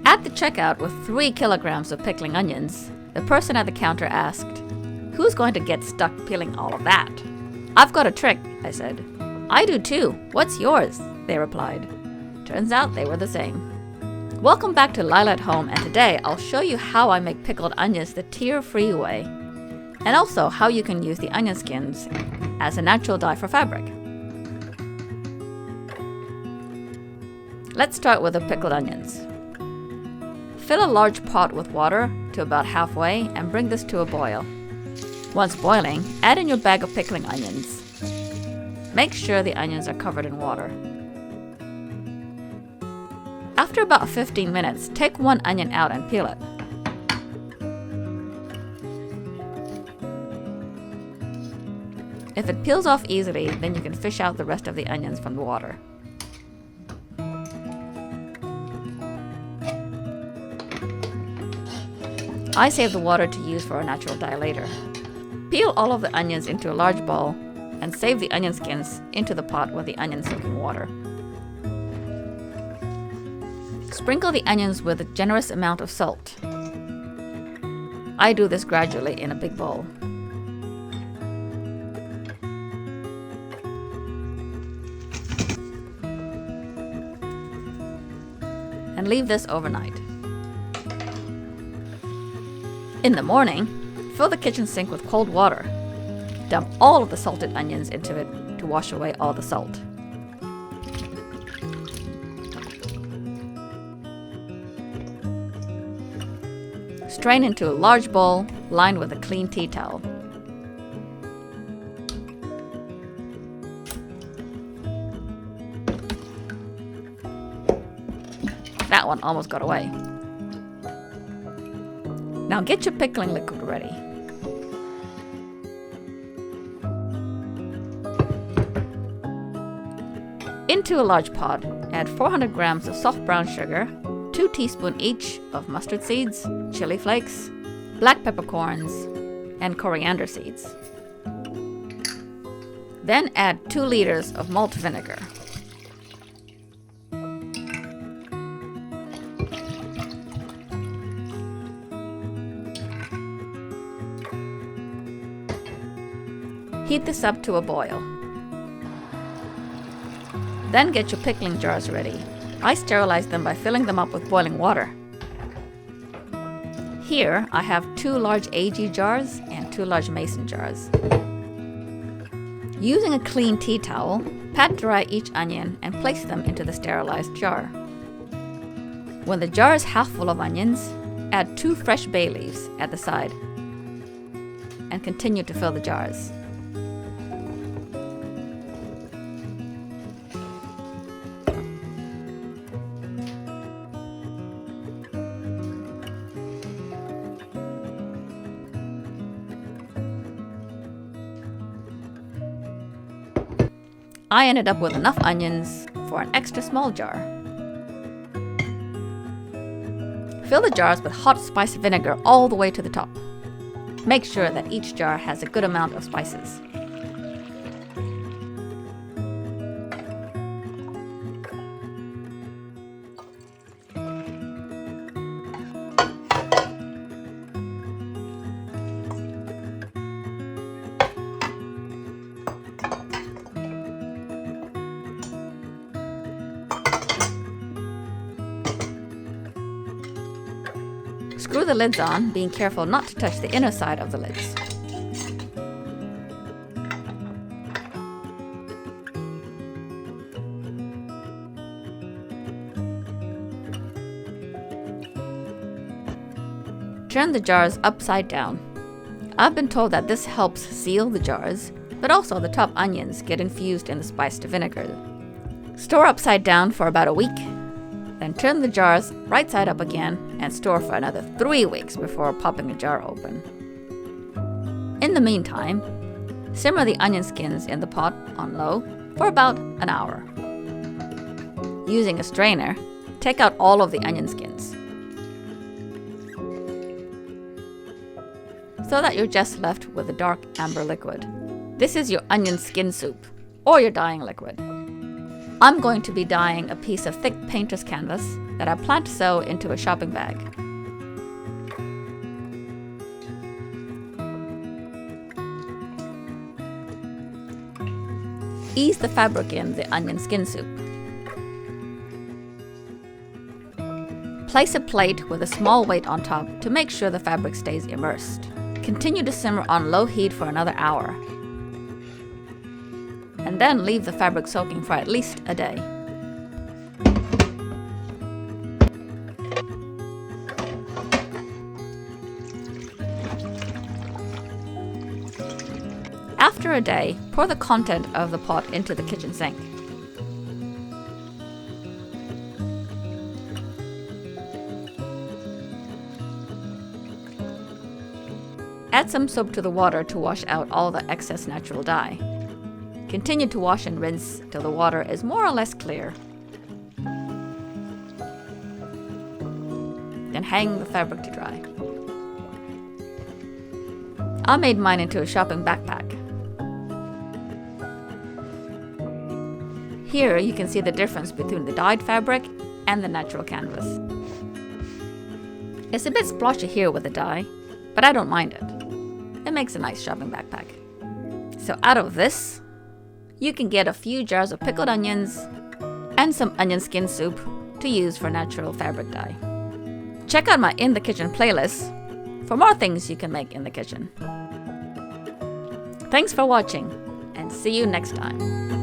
At the checkout with 3 kilograms of pickling onions, the person at the counter asked, "Who's going to get stuck peeling all of that?" "I've got a trick," I said. "I do too. What's yours?" they replied. Turns out they were the same. Welcome back to Lila at Home, and today I'll show you how I make pickled onions the tear-free way, and also how you can use the onion skins as a natural dye for fabric. Let's start with the pickled onions. Fill a large pot with water to about halfway and bring this to a boil. Once boiling, add in your bag of pickling onions. Make sure the onions are covered in water. After about 15 minutes, take one onion out and peel it. If it peels off easily, then you can fish out the rest of the onions from the water. I save the water to use for a natural dye later. Peel all of the onions into a large bowl and save the onion skins into the pot with the onions soaking water. Sprinkle the onions with a generous amount of salt. I do this gradually in a big bowl. And leave this overnight. In the morning, fill the kitchen sink with cold water. Dump all of the salted onions into it to wash away all the salt. Strain into a large bowl lined with a clean tea towel. That one almost got away. Now get your pickling liquid ready. Into a large pot, add 400 grams of soft brown sugar, 2 teaspoons each of mustard seeds, chili flakes, black peppercorns, and coriander seeds. Then add 2 liters of malt vinegar. Heat this up to a boil. Then get your pickling jars ready. I sterilize them by filling them up with boiling water. Here I have 2 large AG jars and 2 large mason jars. Using a clean tea towel, pat dry each onion and place them into the sterilized jar. When the jar is half full of onions, add 2 fresh bay leaves at the side and continue to fill the jars. I ended up with enough onions for an extra small jar. Fill the jars with hot spice vinegar all the way to the top. Make sure that each jar has a good amount of spices. Screw the lids on, being careful not to touch the inner side of the lids. Turn the jars upside down. I've been told that this helps seal the jars, but also the top onions get infused in the spiced vinegar. Store upside down for about a week. Then turn the jars right side up again and store for another 3 weeks before popping the jar open. In the meantime, simmer the onion skins in the pot on low for about an hour. Using a strainer, take out all of the onion skins so that you're just left with a dark amber liquid. This is your onion skin soup or your dyeing liquid. I'm going to be dyeing a piece of thick painter's canvas that I plan to sew into a shopping bag. Ease the fabric in the onion skin soup. Place a plate with a small weight on top to make sure the fabric stays immersed. Continue to simmer on low heat for another hour. And then leave the fabric soaking for at least a day. After a day, pour the content of the pot into the kitchen sink. Add some soap to the water to wash out all the excess natural dye. Continue to wash and rinse till the water is more or less clear. Then hang the fabric to dry. I made mine into a shopping backpack. Here you can see the difference between the dyed fabric and the natural canvas. It's a bit splotchy here with the dye, but I don't mind it. It makes a nice shopping backpack. So out of this, you can get a few jars of pickled onions and some onion skin soup to use for natural fabric dye. Check out my In the Kitchen playlist for more things you can make in the kitchen. Thanks for watching, and see you next time.